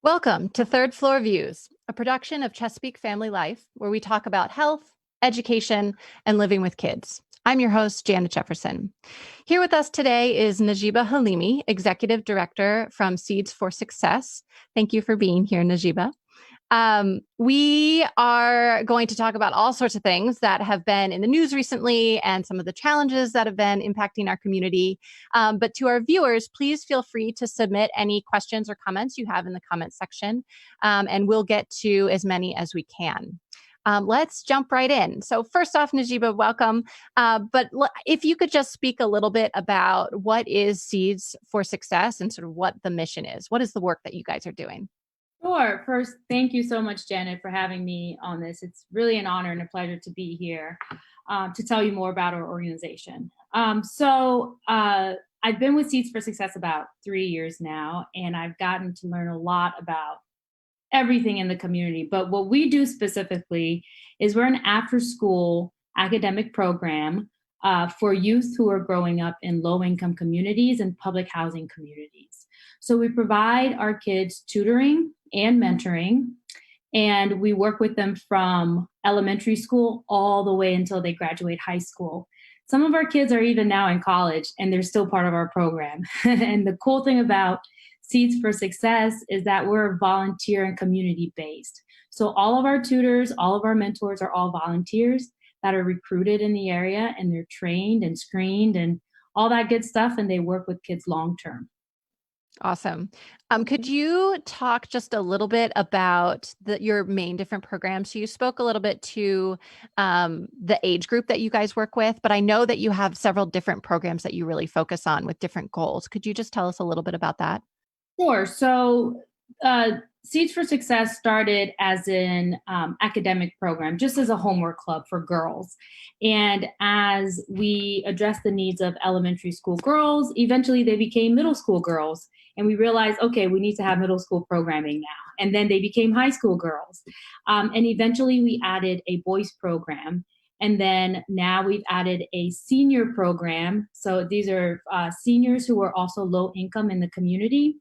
Welcome to Third Floor Views, a production of Chesapeake Family Life, where we talk about health, education, and living with kids. I'm your host, Janet Jefferson. Here with us today is Najiba Hlemi, Executive Director from Seeds for Success. Thank you for being here, Najiba. We are going to talk about all sorts of things that have been in the news recently and some of the challenges that have been impacting our community. But to our viewers, please feel free to submit any questions or comments you have in the comment section, and we'll get to as many as we can. Let's jump right in. So first off, Najiba, welcome. If you could just speak a little bit about what is Seeds for Success and sort of what the mission is. What is the work that you guys are doing? Sure. First, thank you so much, Janet, for having me on this. It's really an honor and a pleasure to be here to tell you more about our organization. I've been with Seeds for Success about 3 years now, and I've gotten to learn a lot about everything in the community. But what we do specifically is we're an after school academic program for youth who are growing up in low income communities and public housing communities. So we provide our kids tutoring and mentoring, and we work with them from elementary school all the way until they graduate high school. Some of our kids are even now in college and they're still part of our program. And the cool thing about Seeds for Success is that we're volunteer and community based. So all of our tutors, all of our mentors are all volunteers that are recruited in the area, and they're trained and screened and all that good stuff. And they work with kids long term. Awesome. Could you talk just a little bit about your main different programs? So you spoke a little bit to the age group that you guys work with, but I know that you have several different programs that you really focus on with different goals. Could you just tell us a little bit about that? Sure. Seeds for Success started as an academic program, just as a homework club for girls. And as we addressed the needs of elementary school girls, eventually they became middle school girls. And we realized, okay, we need to have middle school programming now. And then they became high school girls. And eventually we added a boys program. And then now we've added a senior program. So these are seniors who are also low income in the community.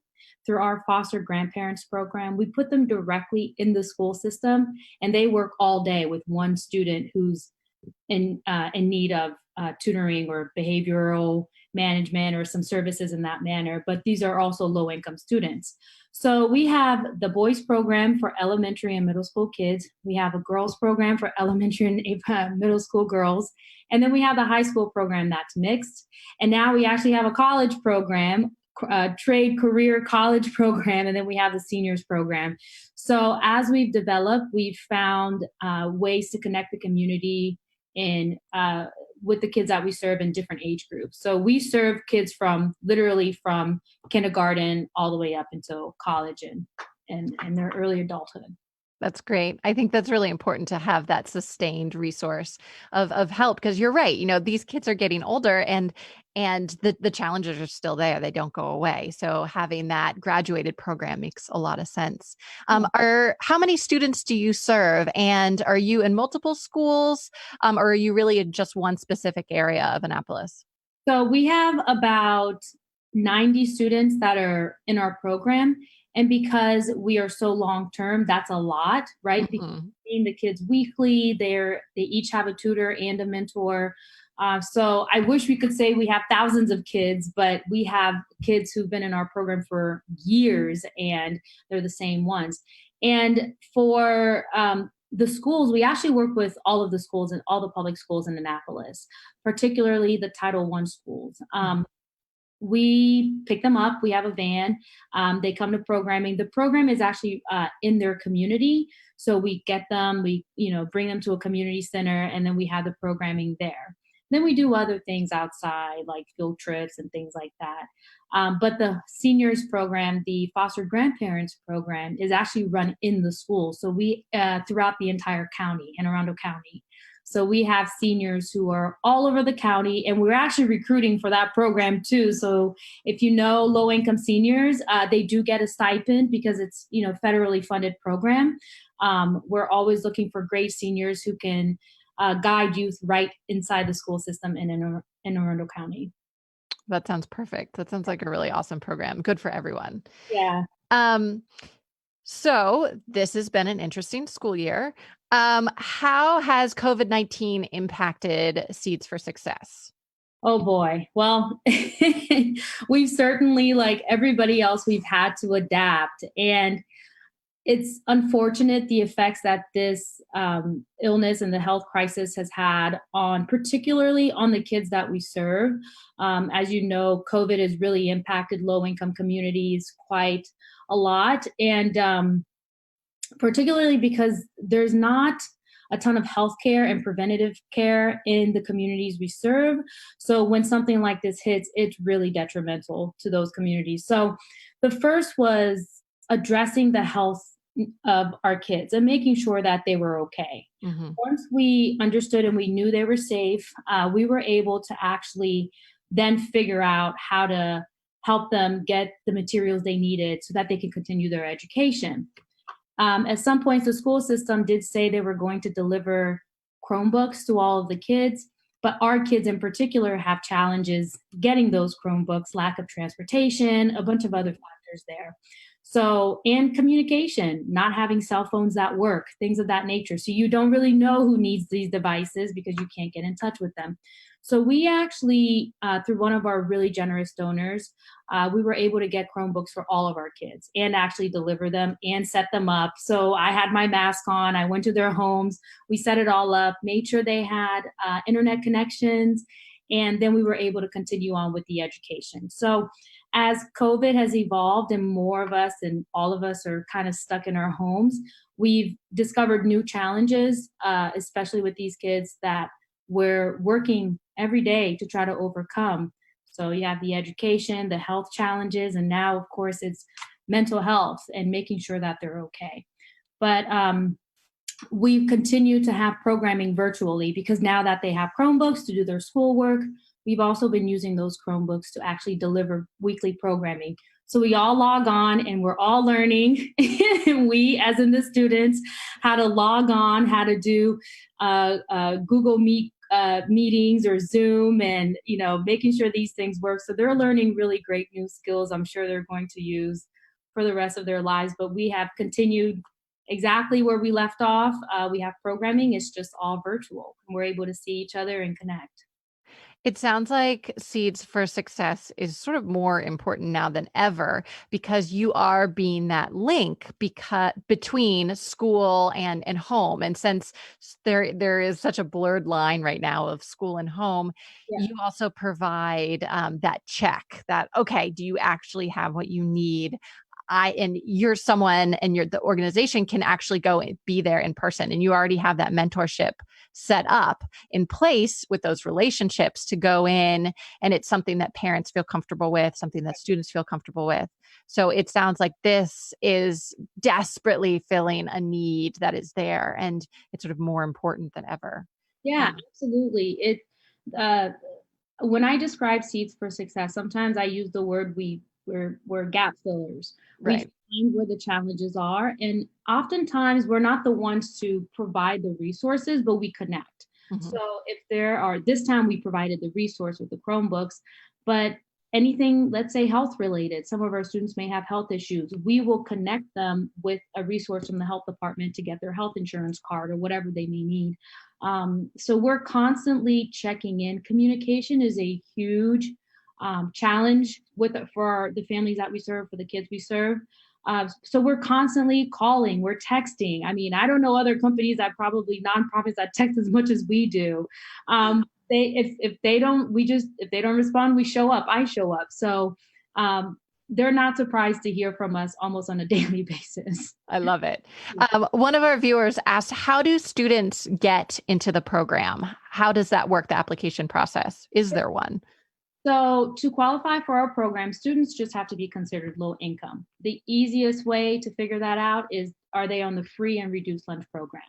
Through our foster grandparents program, we put them directly in the school system, and they work all day with one student who's in need of tutoring or behavioral management or some services in that manner. But these are also low income students. So we have the boys program for elementary and middle school kids. We have a girls program for elementary and middle school girls. And then we have the high school program that's mixed. And now we actually have a college program, trade career college program, and then we have the seniors program. So as we've developed, we've found ways to connect the community in with the kids that we serve in different age groups. So we serve kids from literally from kindergarten all the way up until college and their early adulthood. That's great. I think that's really important to have that sustained resource of help because you're right. You know, these kids are getting older and the challenges are still there. They don't go away. So having that graduated program makes a lot of sense. Are how many students do you serve? And are you in multiple schools? Or are you really in just one specific area of Annapolis? So we have about 90 students that are in our program. And because we are so long term, that's a lot, right? Because Mhm. seeing the kids weekly, they each have a tutor and a mentor. So I wish we could say we have thousands of kids, but we have kids who've been in our program for years, and they're the same ones. And for the schools, we actually work with all of the schools and all the public schools in Annapolis, particularly the Title I schools. We pick them up. We have a van. They come to programming. The program is actually in their community, so we get them. We bring them to a community center, and then we have the programming there. Then we do other things outside, like field trips and things like that. But the seniors program, the foster grandparents program, is actually run in the school. So we throughout the entire county, Anne Arundel County. So we have seniors who are all over the county, and we're actually recruiting for that program too. So if you know low income seniors, they do get a stipend because it's federally funded program. We're always looking for great seniors who can guide youth right inside the school system in Arundel County. That sounds perfect. That sounds like a really awesome program. Good for everyone. Yeah. Um, So this has been an interesting school year. How has COVID-19 impacted Seeds for Success? Oh boy. Well, we've certainly, like everybody else, we've had to adapt. And it's unfortunate the effects that this illness and the health crisis has had on, particularly on the kids that we serve. As you know, COVID has really impacted low income communities quite a lot. And particularly because there's not a ton of healthcare and preventative care in the communities we serve. So when something like this hits, it's really detrimental to those communities. So the first was addressing the health of our kids and making sure that they were okay. Hmm. Once we understood and we knew they were safe, we were able to actually then figure out how to help them get the materials they needed so that they can continue their education. At some points, the school system did say they were going to deliver Chromebooks to all of the kids, but our kids in particular have challenges getting those Chromebooks, lack of transportation, a bunch of other factors there. So, and communication, not having cell phones that work, things of that nature. So, you don't really know who needs these devices because you can't get in touch with them. So, we actually, through one of our really generous donors, we were able to get Chromebooks for all of our kids and actually deliver them and set them up. So I had my mask on. I went to their homes. We set it all up, made sure they had internet connections, and then we were able to continue on with the education. So as COVID has evolved and more of us and all of us are kind of stuck in our homes, we've discovered new challenges, especially with these kids that we're working every day to try to overcome. So you have the education, the health challenges, and now, of course, it's mental health and making sure that they're okay. But we continue to have programming virtually because now that they have Chromebooks to do their schoolwork, we've also been using those Chromebooks to actually deliver weekly programming. So we all log on and we're all learning, we, as in the students, how to log on, how to do Google Meet meetings or Zoom, and making sure these things work. So they're learning really great new skills. I'm sure they're going to use for the rest of their lives. But we have continued exactly where we left off. We have programming. It's just all virtual. We're able to see each other and connect. It sounds like Seeds for Success is sort of more important now than ever because you are being that link between school and home. And since there is such a blurred line right now of school and home, Yeah. you also provide that check that, okay, do you actually have what you need? And you're someone and the organization can actually go and be there in person, and you already have that mentorship set up in place with those relationships to go in, and it's something that parents feel comfortable with, something that students feel comfortable with. So it sounds like this is desperately filling a need that is there, and it's sort of more important than ever. Yeah, Um, absolutely. Uh, when I describe Seeds for Success, sometimes I use the word we're gap fillers. We right. find where the challenges are, and oftentimes we're not the ones to provide the resources, but we connect. Mhm. So if there are, this time we provided the resource with the Chromebooks, but anything, let's say health related, some of our students may have health issues. We will connect them with a resource from the health department to get their health insurance card or whatever they may need. So we're constantly checking in. Communication is a huge challenge for the families that we serve, for the kids we serve. So we're constantly calling, we're texting. I mean, I don't know other companies that probably nonprofits that text as much as we do. If they don't, if they don't respond, we show up. I show up. So they're not surprised to hear from us almost on a daily basis. I love it. One of our viewers asked, how do students get into the program? How does that work, the application process? Is there one? So to qualify for our program, students just have to be considered low income. The easiest way to figure that out is, are they on the free and reduced lunch program?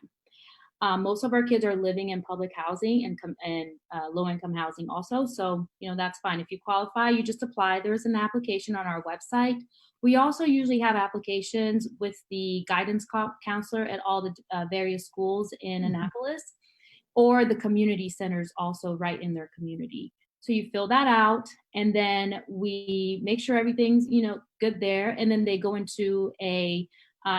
Most of our kids are living in public housing and low income housing also. So, that's fine. If you qualify, you just apply. There's an application on our website. We also usually have applications with the guidance counselor at all the various schools in Mhm. Annapolis, or the community centers also right in their community. So you fill that out, and then we make sure everything's good there, and then they go into a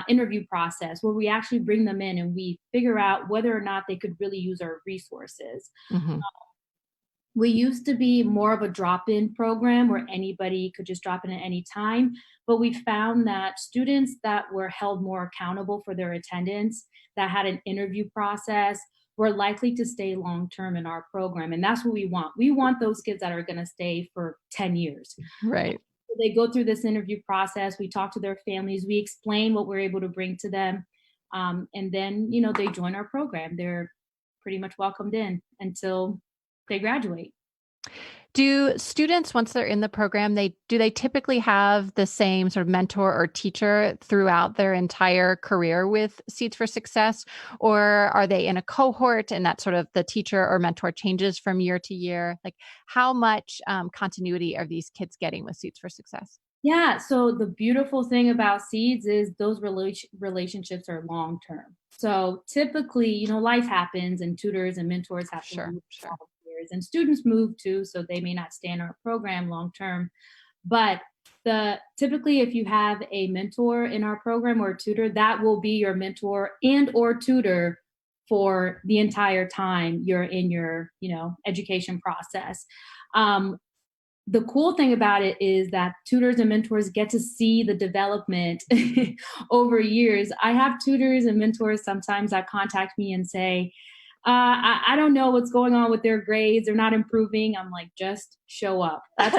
interview process where we actually bring them in and we figure out whether or not they could really use our resources. Mm-hmm. We used to be more of a drop-in program where anybody could just drop in at any time, but we found that students that were held more accountable for their attendance, that had an interview process, were likely to stay long-term in our program. And that's what we want. We want those kids that are going to stay for 10 years. Right. They go through this interview process. We talk to their families. We explain what we're able to bring to them. And then, they join our program. They're pretty much welcomed in until they graduate. Do students, once they're in the program, do they typically have the same sort of mentor or teacher throughout their entire career with Seeds for Success? Or are they in a cohort and that sort of the teacher or mentor changes from year to year? Like how much continuity are these kids getting with Seeds for Success? Yeah. So the beautiful thing about Seeds is those relationships are long term. So typically, life happens and tutors and mentors have to move Sure. all years, and students move too, so they may not stay in our program long term. But typically, if you have a mentor in our program or a tutor, that will be your mentor and or tutor for the entire time you're in your education process. The cool thing about it is that tutors and mentors get to see the development over years. I have tutors and mentors sometimes that contact me and say, I don't know what's going on with their grades. They're not improving. I'm like, just show up. That's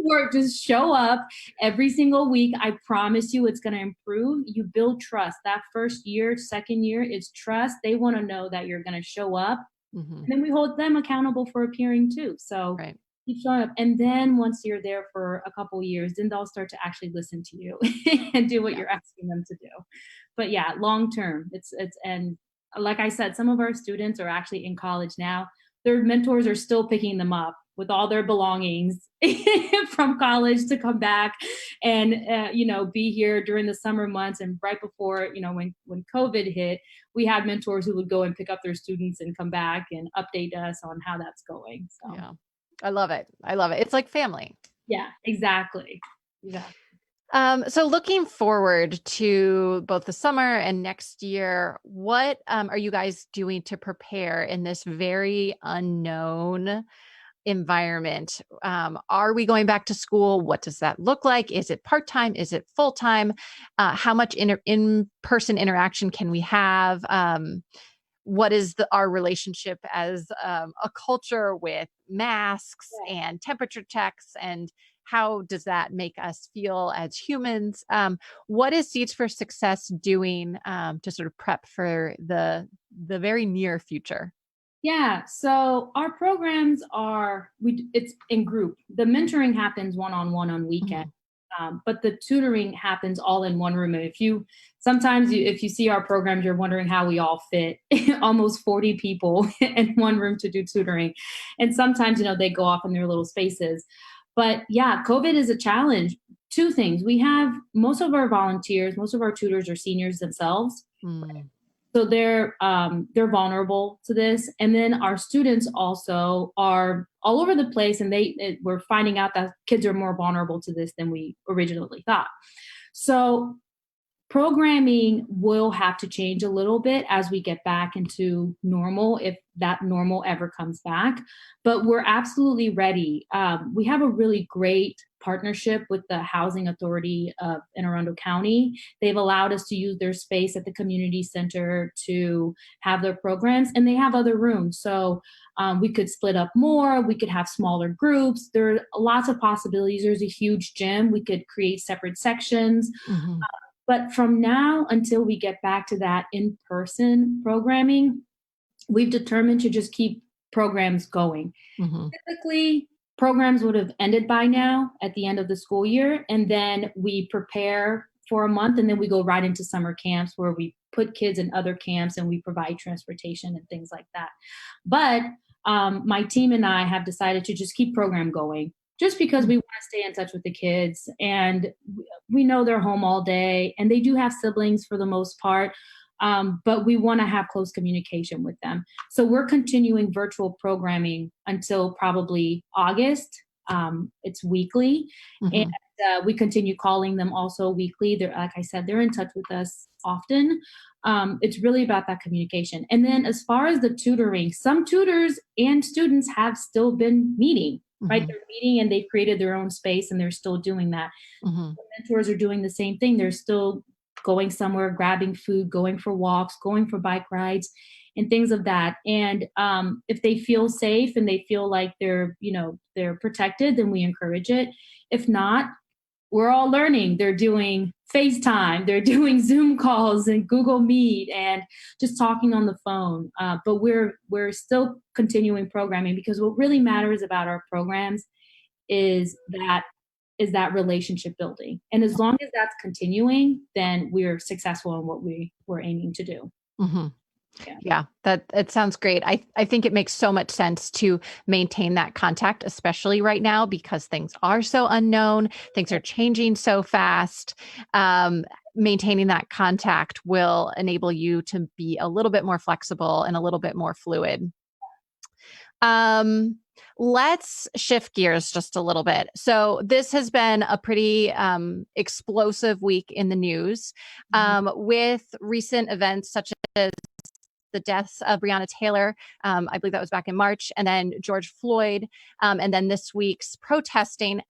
work. Just show up every single week. I promise you it's going to improve. You build trust. That first year, second year is trust. They want to know that you're going to show up. Mm-hmm. And then we hold them accountable for appearing too. So Right. keep showing up. And then once you're there for a couple of years, then they'll start to actually listen to you and do what you're asking them to do. But yeah, long term, and like I said, some of our students are actually in college now. Their mentors are still picking them up with all their belongings from college to come back and be here during the summer months. And right before when COVID hit, we had mentors who would go and pick up their students and come back and update us on how that's going. So Yeah. I love it. It's like family. yeah, exactly. So looking forward to both the summer and next year, what are you guys doing to prepare in this very unknown environment? Are we going back to school? What does that look like? Is it part-time? Is it full-time? How much in-person interaction can we have? What is our relationship as a culture with masks and temperature checks, and how does that make us feel as humans? What is Seeds for Success doing to sort of prep for the very near future? Yeah, so our programs it's in group. The mentoring happens one-on-one on weekends. But the tutoring happens all in one room. And if you see our programs, you're wondering how we all fit almost 40 people in one room to do tutoring. And sometimes, they go off in their little spaces. But yeah, COVID is a challenge. Two things. We have most of our volunteers, most of our tutors are seniors themselves. So they're vulnerable to this. And then our students also are all over the place, and we're finding out that kids are more vulnerable to this than we originally thought. So programming will have to change a little bit as we get back into normal, if that normal ever comes back. But we're absolutely ready. We have a really great partnership with the Housing Authority of Anne Arundel County. They've allowed us to use their space at the community center to have their programs, and they have other rooms. So we could split up more. We could have smaller groups. There are lots of possibilities. There's a huge gym. We could create separate sections. But from now until we get back to that in-person programming, we've determined to just keep programs going. Typically, programs would have ended by now at the end of the school year, and then we prepare for a month, and then we go right into summer camps where we put kids in other camps and we provide transportation and things like that. But my team and I have decided to just keep program going, just because we want to stay in touch with the kids, and we know they're home all day, and they do have siblings for the most part, but we want to have close communication with them. So we're continuing virtual programming until probably August. It's weekly. And We continue calling them also weekly. They're, like I said, they're in touch with us often. It's really about that communication. And then as far as the tutoring, some tutors and students have still been meeting, right? Mm-hmm. They're meeting and they've created their own space and they're still doing that. Mm-hmm. The mentors are doing the same thing. They're still going somewhere, grabbing food, going for walks, going for bike rides, and things of that. And if they feel safe and they feel like they're protected, then we encourage it. If not, we're all learning. They're doing FaceTime, they're doing Zoom calls and Google Meet and just talking on the phone. But we're still continuing programming, because what really matters about our programs is that relationship building. And as long as that's continuing, then we're successful in what we're aiming to do. Mm-hmm. Yeah. Yeah, that it sounds great. I think it makes so much sense to maintain that contact, especially right now, because things are so unknown, things are changing so fast. Maintaining that contact will enable you to be a little bit more flexible and a little bit more fluid. Let's shift gears just a little bit. So this has been a pretty explosive week in the news, with recent events such as the deaths of Breonna Taylor. I believe that was back in March, and then George Floyd, and then this week's protesting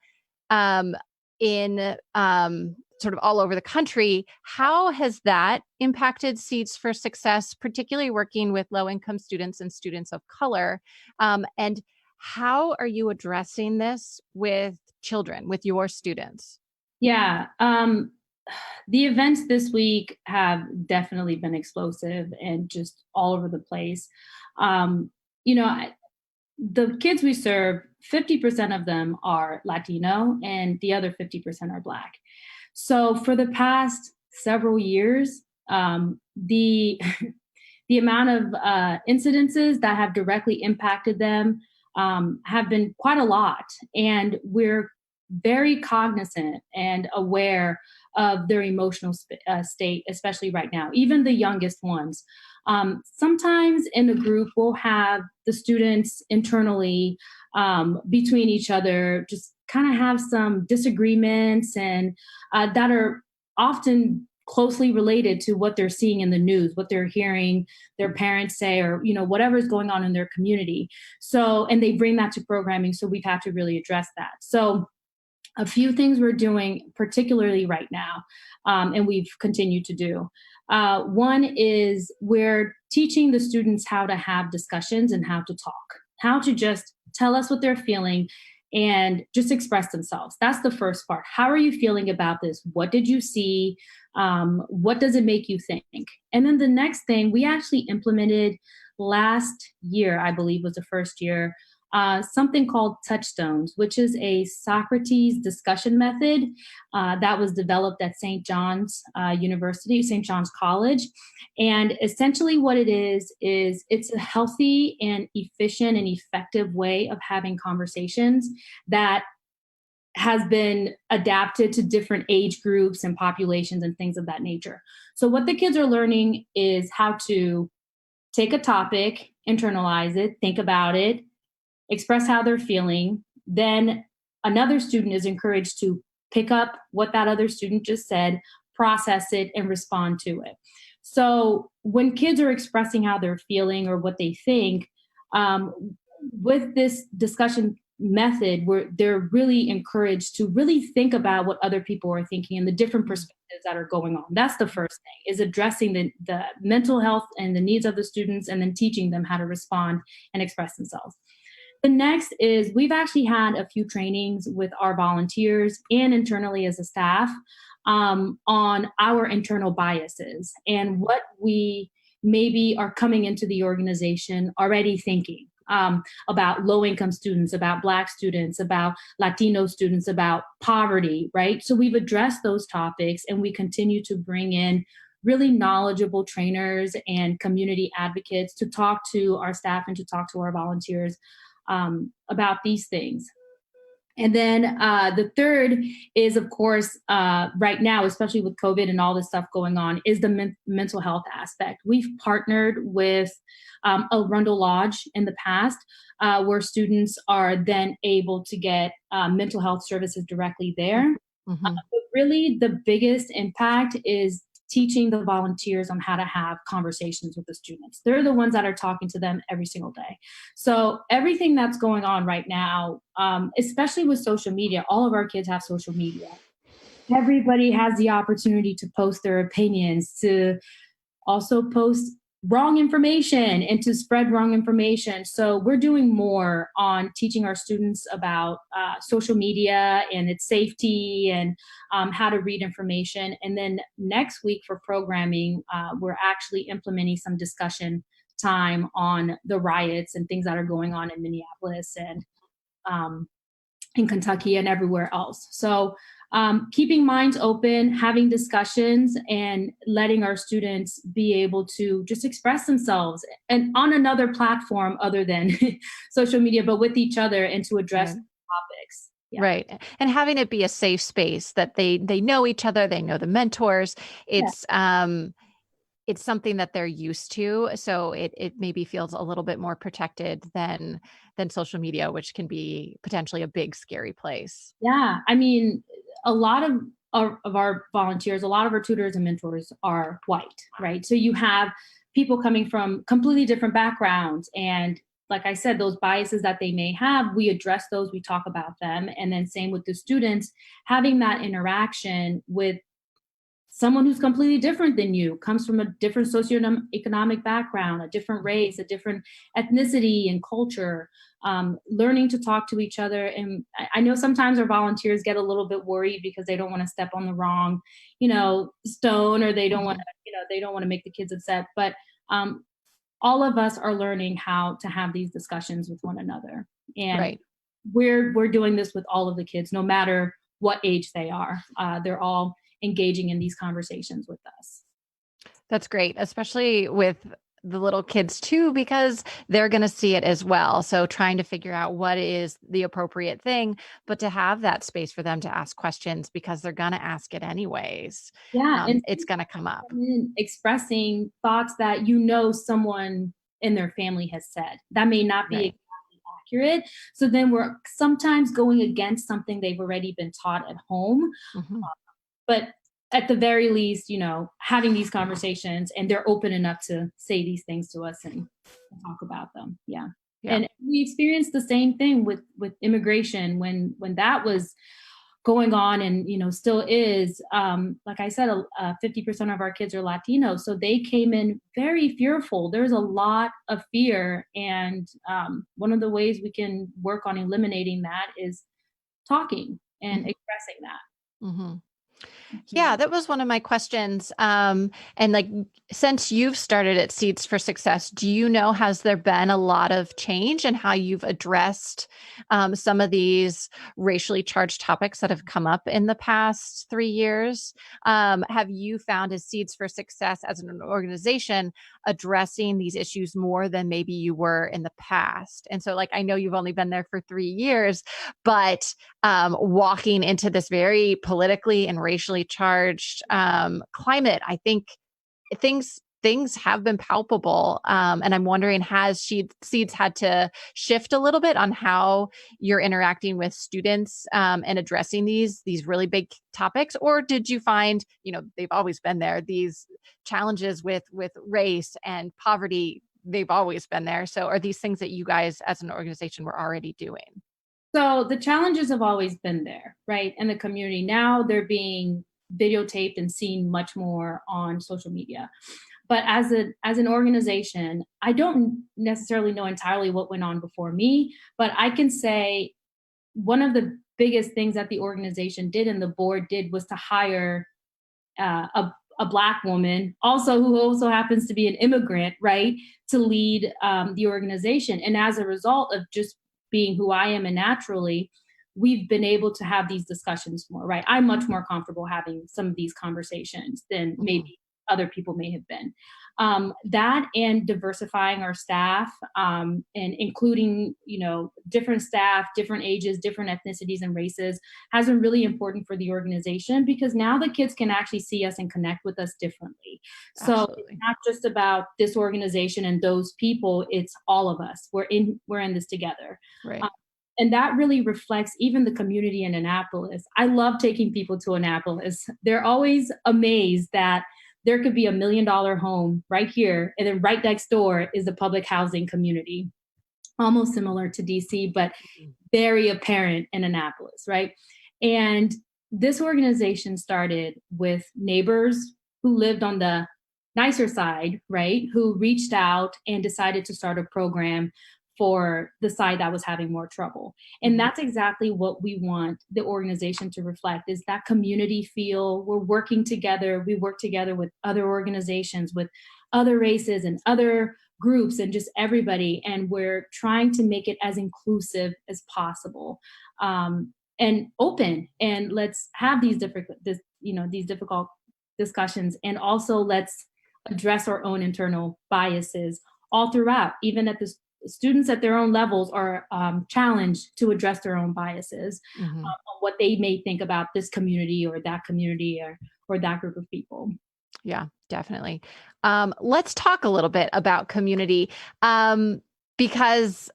in sort of all over the country. How has that impacted Seeds for Success, particularly working with low-income students and students of color? And how are you addressing this with children, with your students? Yeah. The events this week have definitely been explosive and just all over the place. Um, you know, the kids we serve, 50% of them are Latino and the other 50% are Black. So for the past several years, the the amount of incidences that have directly impacted them have been quite a lot. And we're very cognizant and aware of their emotional state, especially right now, even the youngest ones. Sometimes in a group, we'll have the students internally between each other just kind of have some disagreements, and that are often closely related to what they're seeing in the news, what they're hearing their parents say, or whatever is going on in their community. So, and they bring that to programming, so we've had to really address that. So a few things we're doing particularly right now, and we've continued to do. One is we're teaching the students how to have discussions and how to talk, how to just tell us what they're feeling and just express themselves. That's the first part. How are you feeling about this? What did you see? What does it make you think? And then the next thing we actually implemented last year, I believe was the first year, something called Touchstones, which is a Socrates discussion method that was developed at St. John's University, St. John's College. And essentially what it is it's a healthy and efficient and effective way of having conversations that has been adapted to different age groups and populations and things of that nature. So what the kids are learning is how to take a topic, internalize it, think about it, express how they're feeling. Then another student is encouraged to pick up what that other student just said, process it, and respond to it. So when kids are expressing how they're feeling or what they think, with this discussion method, where they're really encouraged to really think about what other people are thinking and the different perspectives that are going on. That's the first thing, is addressing the mental health and the needs of the students, and then teaching them how to respond and express themselves. The next is we've actually had a few trainings with our volunteers and internally as a staff on our internal biases and what we maybe are coming into the organization already thinking about low-income students, about Black students, about Latino students, about poverty, right? So we've addressed those topics, and we continue to bring in really knowledgeable trainers and community advocates to talk to our staff and to talk to our volunteers about these things. And then the third is, of course, right now, especially with COVID and all this stuff going on, is the mental health aspect. We've partnered with Arundel Lodge in the past, where students are then able to get mental health services directly there. Hmm. But really, the biggest impact is teaching the volunteers on how to have conversations with the students. They're the ones that are talking to them every single day. So everything that's going on right now, especially with social media, all of our kids have social media. Everybody has the opportunity to post their opinions, to also post wrong information and to spread wrong information. So we're doing more on teaching our students about social media and its safety and how to read information. And then next week for programming, we're actually implementing some discussion time on the riots and things that are going on in Minneapolis and um, in Kentucky and everywhere else. So keeping minds open, having discussions, and letting our students be able to just express themselves and on another platform other than social media, but with each other and to address Right. topics. Yeah. Right. And having it be a safe space that they know each other, they know the mentors. Yeah. It's something that they're used to. So it maybe feels a little bit more protected than social media, which can be potentially a big, scary place. Yeah. I mean, a lot of our volunteers, a lot of our tutors and mentors are white, right? So you have people coming from completely different backgrounds. And like I said, those biases that they may have, we address those, we talk about them. And then same with the students, having that interaction with someone who's completely different than you, comes from a different socioeconomic background, a different race, a different ethnicity and culture, learning to talk to each other. And I know sometimes our volunteers get a little bit worried because they don't want to step on the wrong, stone, or they don't want Mhm. to, they don't want to make the kids upset. But all of us are learning how to have these discussions with one another. And Right. we're doing this with all of the kids, no matter what age they are. They're all engaging in these conversations with us. That's great, especially with the little kids too, because they're going to see it as well. So trying to figure out what is the appropriate thing, but to have that space for them to ask questions because they're going to ask it anyways. Yeah, and It's going to come up. expressing thoughts that someone in their family has said that may not be Right. exactly accurate. So then we're sometimes going against something they've already been taught at home. Hmm. But at the very least, having these conversations, and they're open enough to say these things to us and talk about them. Yeah. Yeah. And we experienced the same thing with immigration when that was going on, and still is. Like I said, 50% of our kids are Latino, so they came in very fearful. There's a lot of fear, and one of the ways we can work on eliminating that is talking and expressing that. Hmm. Yeah. Yeah, that was one of my questions. And like, since you've started at Seeds for Success, do you know, has there been a lot of change in how you've addressed some of these racially charged topics that have come up in the past 3 years? Have you found as Seeds for Success as an organization addressing these issues more than maybe you were in the past? And so, like, I know you've only been there for 3 years, but walking into this very politically and racially charged climate, I think things have been palpable. And I'm wondering, has Seeds had to shift a little bit on how you're interacting with students and addressing these really big topics, or did you find, they've always been there, these challenges with race and poverty? They've always been there. So are these things that you guys as an organization were already doing? So the challenges have always been there, right? In the community. Now they're being videotaped and seen much more on social media. But as an organization, I don't necessarily know entirely what went on before me, but I can say one of the biggest things that the organization did and the board did was to hire a black woman, also who also happens to be an immigrant, right, to lead the organization. And as a result of just being who I am and naturally, we've been able to have these discussions more, right? I'm much more comfortable having some of these conversations than Mhm. maybe other people may have been. That and diversifying our staff, and including, different staff, different ages, different ethnicities and races has been really important for the organization, because now the kids can actually see us and connect with us differently. So it's Absolutely. not just about this organization and those people, it's all of us. We're in this together. Right. And that really reflects even the community in Annapolis. I love taking people to Annapolis. They're always amazed that there could be $1 million home right here, and then right next door is the public housing community, almost similar to DC, but very apparent in Annapolis, right? And this organization started with neighbors who lived on the nicer side, right? Who reached out and decided to start a program for the side that was having more trouble. And that's exactly what we want the organization to reflect, is that community feel. We're working together. We work together with other organizations, with other races and other groups, and just everybody. And we're trying to make it as inclusive as possible, and open. And let's have these difficult discussions. And also let's address our own internal biases all throughout, even at the students at their own levels are challenged to address their own biases, on what they may think about this community or that community, or that group of people. Yeah, definitely. Let's talk a little bit about community, because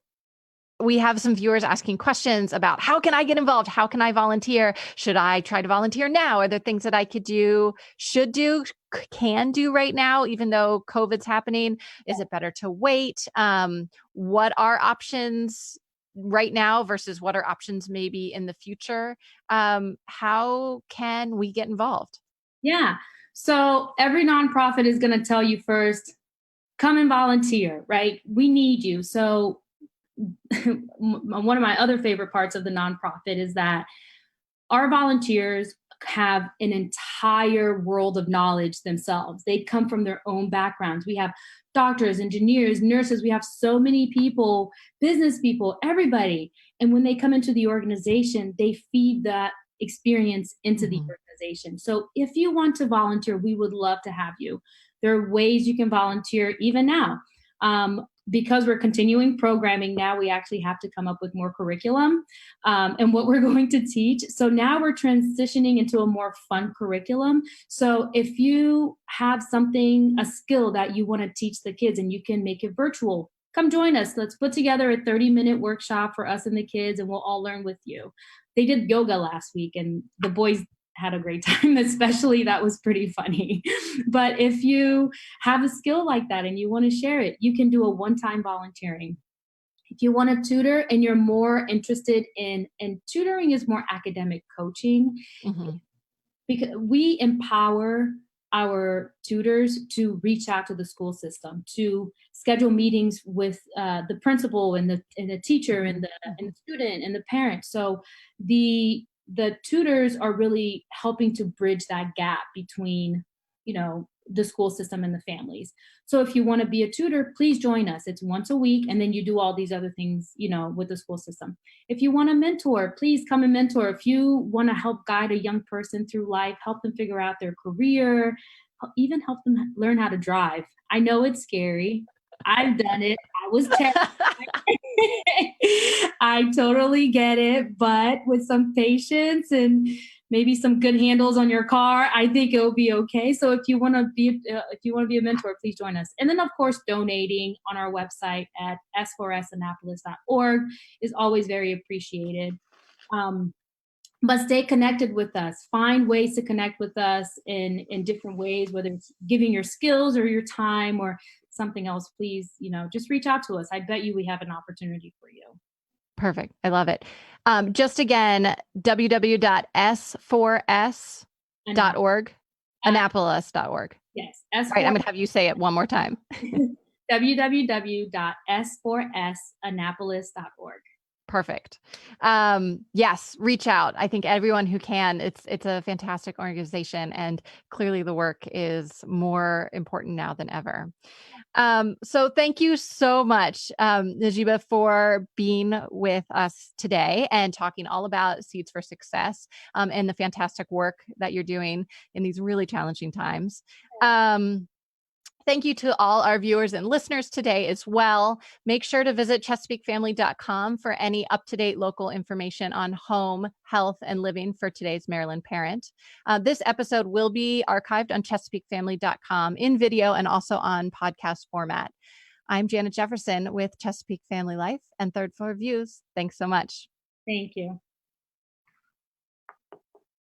we have some viewers asking questions about, how can I get involved? How can I volunteer? Should I try to volunteer now? Are there things that I could do, should do, can do right now, even though COVID's happening? Is it better to wait? What are options right now versus what are options maybe in the future? How can we get involved? Yeah. So every nonprofit is going to tell you first, come and volunteer, right? We need you. So one of my other favorite parts of the nonprofit is that our volunteers have an entire world of knowledge themselves. They come from their own backgrounds. We have doctors, engineers, nurses. We have so many people, business people, everybody. And when they come into the organization, they feed that experience into the organization. So if you want to volunteer, we would love to have you. There are ways you can volunteer even now. Because we're continuing programming now, we actually have to come up with more curriculum, and what we're going to teach. So now we're transitioning into a more fun curriculum. So if you have a skill that you want to teach the kids and you can make it virtual, come join us. Let's put together a 30-minute workshop for us and the kids, and we'll all learn with you. They did yoga last week, and the boys had a great time, especially. That was pretty funny. But if you have a skill like that and you want to share it, you can do a one-time volunteering. If you want to tutor and you're more interested in, and tutoring is more academic coaching, because we empower our tutors to reach out to the school system, to schedule meetings with the principal and the teacher and the student and the parent. So the tutors are really helping to bridge that gap between, the school system and the families. So if you want to be a tutor, please join us. It's once a week, and then you do all these other things, with the school system. If you want to mentor, please come and mentor. If you want to help guide a young person through life, help them figure out their career, even help them learn how to drive. I know it's scary. I've done it. I was terrified. I totally get it, but with some patience and maybe some good handles on your car, I think it'll be okay. So if you want to be a mentor, please join us. And then, of course, donating on our website at s4sannapolis.org is always very appreciated. But stay connected with us. Find ways to connect with us in different ways, whether it's giving your skills or your time or something else. Please, just reach out to us. I bet you we have an opportunity for you. Perfect. I love it. Just again, www.s4s.org, Annapolis.org. Yes. Right. I'm going to have you say it one more time. www.s4sannapolis.org. Perfect. Yes, reach out. I think everyone who can, it's a fantastic organization, and clearly the work is more important now than ever. So thank you so much, Najiba, for being with us today and talking all about Seeds for Success, and the fantastic work that you're doing in these really challenging times. Thank you to all our viewers and listeners today as well. Make sure to visit ChesapeakeFamily.com for any up-to-date local information on home, health, and living for today's Maryland parent. This episode will be archived on ChesapeakeFamily.com in video and also on podcast format. I'm Janet Jefferson with Chesapeake Family Life and Third Floor Views. Thanks so much. Thank you.